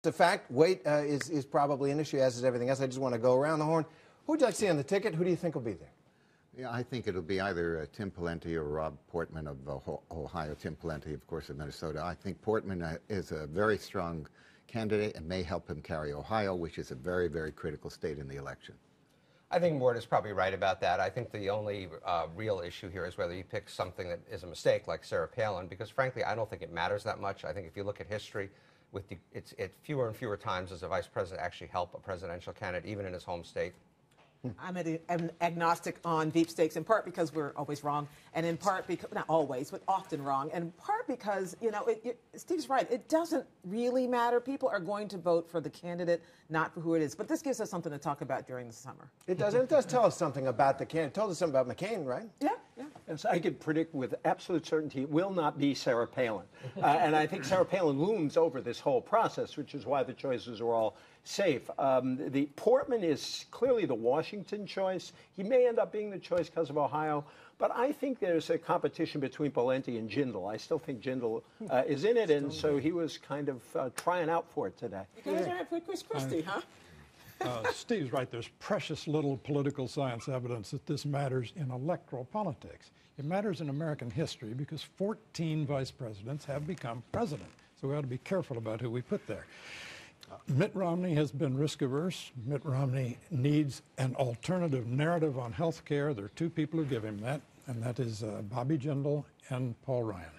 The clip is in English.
The fact, weight is probably an issue, as is everything else. I just want to go around the horn. Who would you like to see on the ticket? Who do you think will be there? Yeah, I think it'll be either Tim Pawlenty or Rob Portman of Ohio. Tim Pawlenty, of course, of Minnesota. I think Portman is a very strong candidate and may help him carry Ohio, which is a very, very critical state in the election. I think Mort is probably right about that. I think the only real issue here is whether you pick something that is a mistake, like Sarah Palin, because frankly, I don't think it matters that much. I think if you look at history, it's fewer and fewer times does a vice president actually help a presidential candidate, even in his home state. I'm an agnostic on deep stakes, in part because we're always wrong, and in part because, not always, but often wrong, and in part because, you know, Steve's right. It doesn't really matter. People are going to vote for the candidate, not for who it is. But this gives us something to talk about during the summer. It does. It does tell us something about the candidate. It told us something about McCain, right? Yeah, yeah. As I could predict with absolute certainty, it will not be Sarah Palin. And I think Sarah Palin looms over this whole process, which is why the choices are all safe. The Portman is clearly the Washington choice. He may end up being the choice because of Ohio. But I think there's a competition between Pawlenty and Jindal. I still think Jindal is in it, and so he was kind of trying out for it today. You guys are right for Chris Christie, huh? Steve's right. There's precious little political science evidence that this matters in electoral politics. It matters in American history because 14 vice presidents have become president. So we ought to be careful about who we put there. Mitt Romney has been risk averse. Mitt Romney needs an alternative narrative on health care. There are two people who give him that, and that is Bobby Jindal and Paul Ryan.